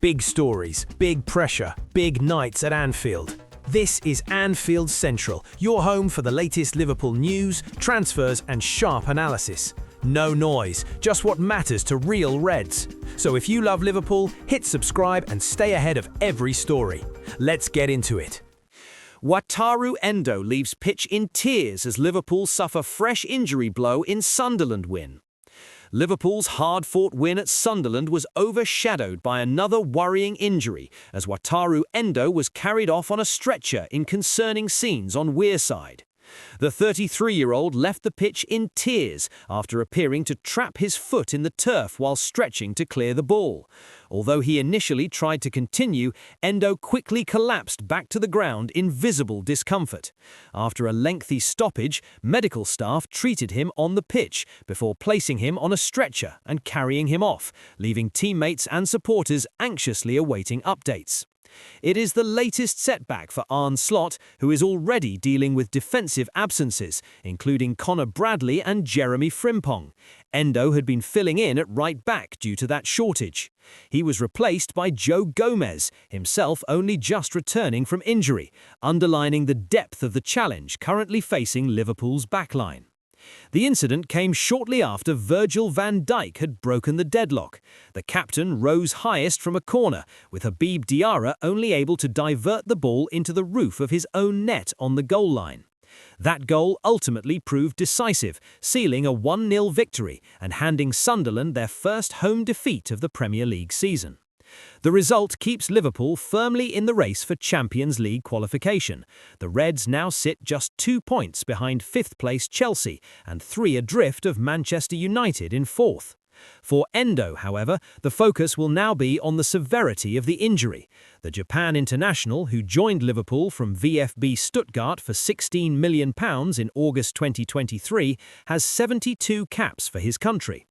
Big stories, big pressure, big nights at Anfield. This is Anfield Central, your home for the latest Liverpool news, transfers and sharp analysis. No noise, just what matters to real Reds. So if you love Liverpool, hit subscribe and stay ahead of every story. Let's get into it. Wataru Endo leaves pitch in tears as Liverpool suffer fresh injury blow in Sunderland win. Liverpool's hard-fought win at Sunderland was overshadowed by another worrying injury as Wataru Endo was carried off on a stretcher in concerning scenes on Wearside. The 33-year-old left the pitch in tears after appearing to trap his foot in the turf while stretching to clear the ball. Although he initially tried to continue, Endo quickly collapsed back to the ground in visible discomfort. After a lengthy stoppage, medical staff treated him on the pitch before placing him on a stretcher and carrying him off, leaving teammates and supporters anxiously awaiting updates. It is the latest setback for Arne Slot, who is already dealing with defensive absences, including Connor Bradley and Jeremy Frimpong. Endo had been filling in at right back due to that shortage. He was replaced by Joe Gomez, himself only just returning from injury, underlining the depth of the challenge currently facing Liverpool's backline. The incident came shortly after Virgil van Dijk had broken the deadlock. The captain rose highest from a corner, with Habib Diarra only able to divert the ball into the roof of his own net on the goal line. That goal ultimately proved decisive, sealing a 1-0 victory and handing Sunderland their first home defeat of the Premier League season. The result keeps Liverpool firmly in the race for Champions League qualification. The Reds now sit just 2 points behind 5th-place Chelsea and 3 adrift of Manchester United in 4th. For Endo, however, the focus will now be on the severity of the injury. The Japan international, who joined Liverpool from VfB Stuttgart for £16 million in August 2023, has 72 caps for his country.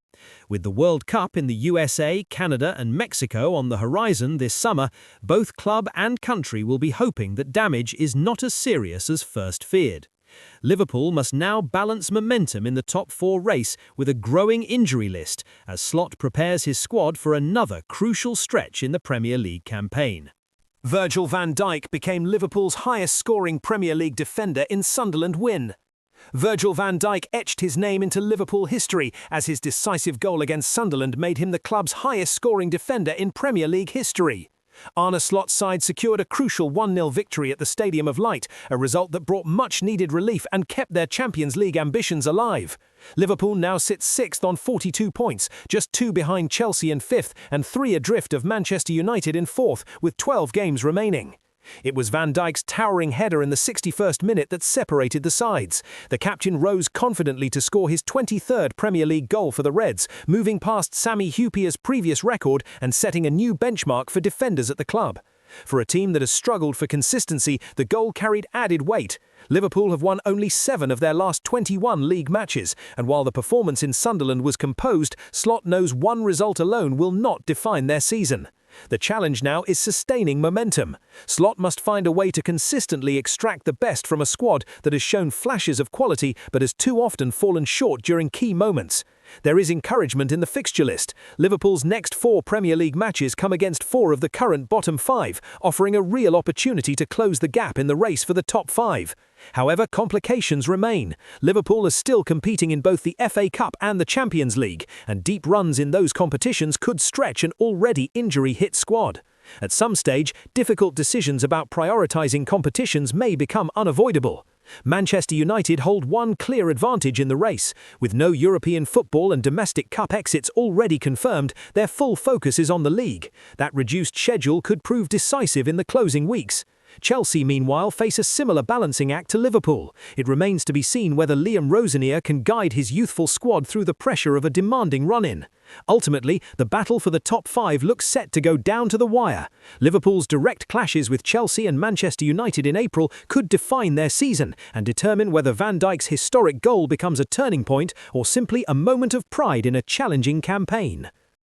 With the World Cup in the USA, Canada and Mexico on the horizon this summer, both club and country will be hoping that damage is not as serious as first feared. Liverpool must now balance momentum in the top 4 race with a growing injury list as Slot prepares his squad for another crucial stretch in the Premier League campaign. Virgil van Dijk became Liverpool's highest-scoring Premier League defender in Sunderland win. Virgil van Dijk etched his name into Liverpool history as his decisive goal against Sunderland made him the club's highest-scoring defender in Premier League history. Arne Slot's side secured a crucial 1-0 victory at the Stadium of Light, a result that brought much-needed relief and kept their Champions League ambitions alive. Liverpool now sits 6th on 42 points, just 2 behind Chelsea in 5th and 3 adrift of Manchester United in 4th, with 12 games remaining. It was Van Dijk's towering header in the 61st minute that separated the sides. The captain rose confidently to score his 23rd Premier League goal for the Reds, moving past Sami Hyypiä's previous record and setting a new benchmark for defenders at the club. For a team that has struggled for consistency, the goal carried added weight. Liverpool have won only 7 of their last 21 league matches, and while the performance in Sunderland was composed, Slot knows one result alone will not define their season. The challenge now is sustaining momentum. Slot must find a way to consistently extract the best from a squad that has shown flashes of quality but has too often fallen short during key moments. There is encouragement in the fixture list. Liverpool's next 4 Premier League matches come against 4 of the current bottom 5, offering a real opportunity to close the gap in the race for the top 5. However, complications remain. Liverpool is still competing in both the FA Cup and the Champions League, and deep runs in those competitions could stretch an already injury-hit squad. At some stage, difficult decisions about prioritising competitions may become unavoidable. Manchester United hold one clear advantage in the race. With no European football and domestic cup exits already confirmed, their full focus is on the league. That reduced schedule could prove decisive in the closing weeks. Chelsea, meanwhile, face a similar balancing act to Liverpool. It remains to be seen whether Liam Rosenior can guide his youthful squad through the pressure of a demanding run-in. Ultimately, the battle for the top 5 looks set to go down to the wire. Liverpool's direct clashes with Chelsea and Manchester United in April could define their season and determine whether Van Dijk's historic goal becomes a turning point or simply a moment of pride in a challenging campaign.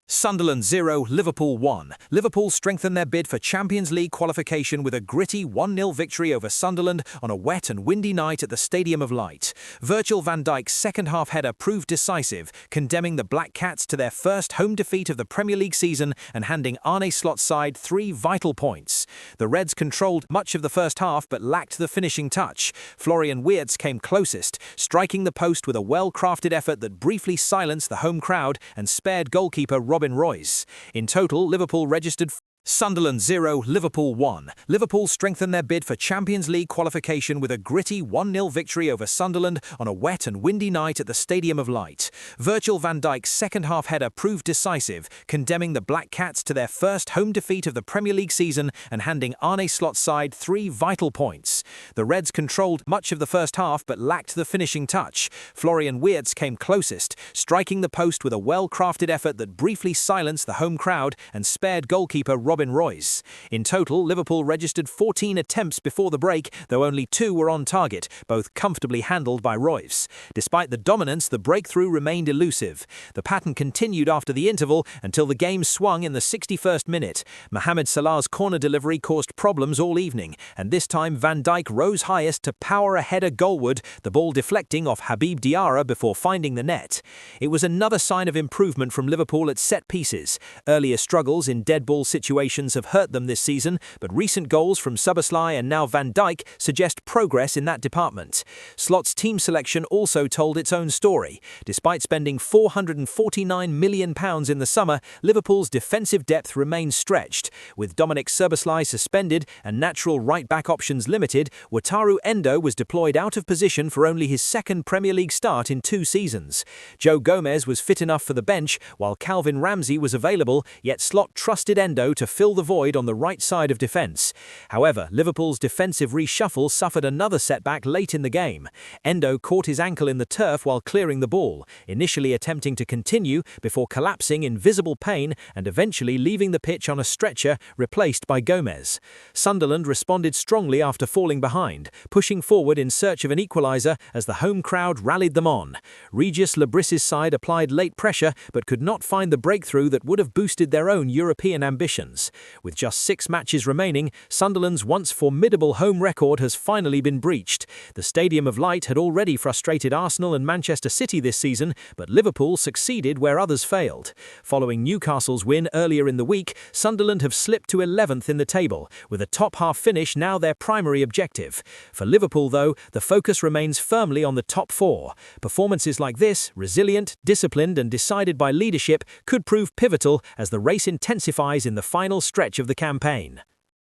Sunderland 0, Liverpool 1. Liverpool strengthened their bid for Champions League qualification with a gritty 1-0 victory over Sunderland on a wet and windy night at the Stadium of Light. Virgil van Dijk's second-half header proved decisive, condemning the Black Cats to their first home defeat of the Premier League season and handing Arne Slot's side 3 vital points. The Reds controlled much of the first half but lacked the finishing touch. Florian Wirtz came closest, striking the post with a well-crafted effort that briefly silenced the home crowd and spared goalkeeper Robin Royce. In total, Liverpool registered Sunderland 0, Liverpool 1. Liverpool strengthened their bid for Champions League qualification with a gritty 1-0 victory over Sunderland on a wet and windy night at the Stadium of Light. Virgil van Dijk's second-half header proved decisive, condemning the Black Cats to their first home defeat of the Premier League season and handing Arne Slot's side 3 vital points. The Reds controlled much of the first half but lacked the finishing touch. Florian Wirtz came closest, striking the post with a well-crafted effort that briefly silenced the home crowd and spared goalkeeper Robin Royce. In total, Liverpool registered 14 attempts before the break, though only 2 were on target, both comfortably handled by Royce. Despite the dominance, the breakthrough remained elusive. The pattern continued after the interval until the game swung in the 61st minute. Mohamed Salah's corner delivery caused problems all evening, and this time Van Dijk rose highest to power a header goalward, the ball deflecting off Habib Diarra before finding the net. It was another sign of improvement from Liverpool at set pieces. Earlier struggles in dead ball situations have hurt them this season, but recent goals from Szoboszlai and now Van Dijk suggest progress in that department. Slot's team selection also told its own story. Despite spending £449 million in the summer, Liverpool's defensive depth remains stretched. With Dominic Szoboszlai suspended and natural right-back options limited, Wataru Endo was deployed out of position for only his second Premier League start in 2 seasons. Joe Gomez was fit enough for the bench, while Calvin Ramsey was available, yet Slot trusted Endo to fill the void on the right side of defence. However, Liverpool's defensive reshuffle suffered another setback late in the game. Endo caught his ankle in the turf while clearing the ball, initially attempting to continue before collapsing in visible pain and eventually leaving the pitch on a stretcher replaced by Gomez. Sunderland responded strongly after falling behind, pushing forward in search of an equaliser as the home crowd rallied them on. Regis Lebris's side applied late pressure but could not find the breakthrough that would have boosted their own European ambitions. With just 6 matches remaining, Sunderland's once formidable home record has finally been breached. The Stadium of Light had already frustrated Arsenal and Manchester City this season, but Liverpool succeeded where others failed. Following Newcastle's win earlier in the week, Sunderland have slipped to 11th in the table, with a top-half finish now their primary objective. For Liverpool, though, the focus remains firmly on the top 4. Performances like this, resilient, disciplined and decided by leadership, could prove pivotal as the race intensifies in the final stretch of the campaign.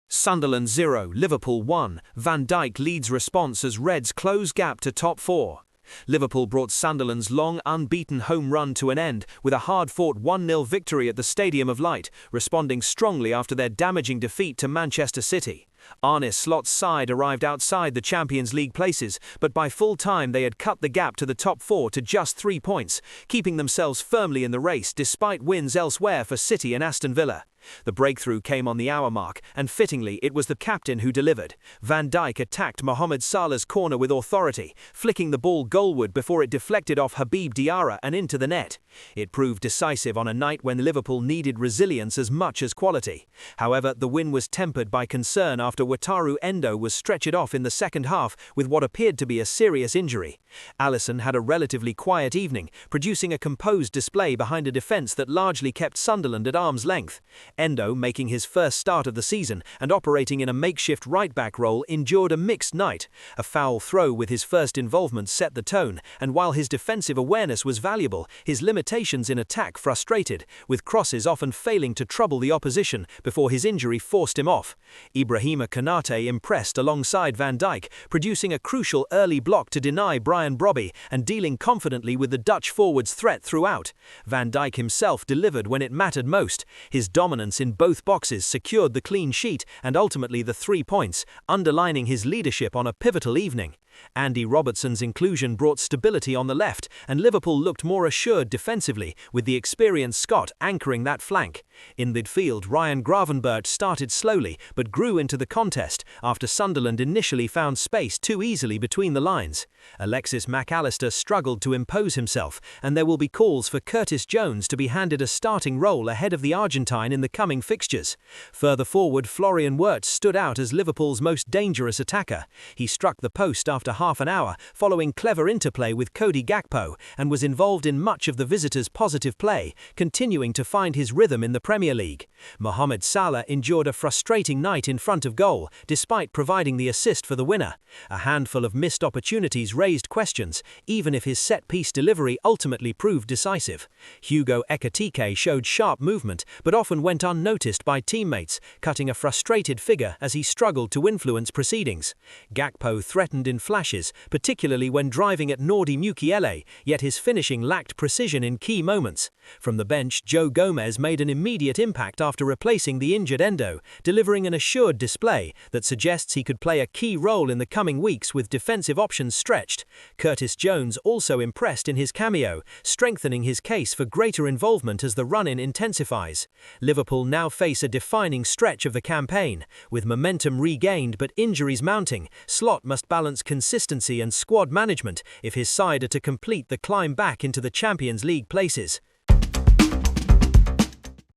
Sunderland 0, Liverpool 1. Van Dijk leads response as Reds close gap to top 4. Liverpool brought Sunderland's long unbeaten home run to an end with a hard-fought 1-0 victory at the Stadium of Light, responding strongly after their damaging defeat to Manchester City. Arne Slot's side arrived outside the Champions League places, but by full time they had cut the gap to the top 4 to just 3 points, keeping themselves firmly in the race despite wins elsewhere for City and Aston Villa. The breakthrough came on the hour mark, and fittingly it was the captain who delivered. Van Dijk attacked Mohamed Salah's corner with authority, flicking the ball goalward before it deflected off Habib Diarra and into the net. It proved decisive on a night when Liverpool needed resilience as much as quality. However, the win was tempered by concern after Wataru Endo was stretchered off in the second half with what appeared to be a serious injury. Alisson had a relatively quiet evening, producing a composed display behind a defence that largely kept Sunderland at arm's length. Endo, making his first start of the season and operating in a makeshift right-back role, endured a mixed night. A foul throw with his first involvement set the tone, and while his defensive awareness was valuable, his limitations in attack frustrated, with crosses often failing to trouble the opposition before his injury forced him off. Ibrahima Konate impressed alongside Van Dijk, producing a crucial early block to deny Brian Brobby and dealing confidently with the Dutch forward's threat throughout. Van Dijk himself delivered when it mattered most. His dominance in both boxes secured the clean sheet and ultimately the 3 points, underlining his leadership on a pivotal evening. Andy Robertson's inclusion brought stability on the left, and Liverpool looked more assured defensively, with the experienced Scot anchoring that flank. In midfield, Ryan Gravenberch started slowly, but grew into the contest after Sunderland initially found space too easily between the lines. Alexis Mac Allister struggled to impose himself, and there will be calls for Curtis Jones to be handed a starting role ahead of the Argentine in the coming fixtures. Further forward, Florian Wirtz stood out as Liverpool's most dangerous attacker. He struck the post after half an hour, following clever interplay with Cody Gakpo, and was involved in much of the visitors' positive play, continuing to find his rhythm in the Premier League. Mohamed Salah endured a frustrating night in front of goal, despite providing the assist for the winner. A handful of missed opportunities raised questions, even if his set-piece delivery ultimately proved decisive. Hugo Ekitike showed sharp movement, but often went unnoticed by teammates, cutting a frustrated figure as he struggled to influence proceedings. Gakpo threatened in flashes, particularly when driving at Nordi Mukiele, yet his finishing lacked precision in key moments. From the bench, Joe Gomez made an immediate impact after replacing the injured Endo, delivering an assured display that suggests he could play a key role in the coming weeks with defensive options stretched. Curtis Jones also impressed in his cameo, strengthening his case for greater involvement as the run-in intensifies. Liverpool now face a defining stretch of the campaign. With momentum regained but injuries mounting, Slot must balance consistency and squad management if his side are to complete the climb back into the Champions League places.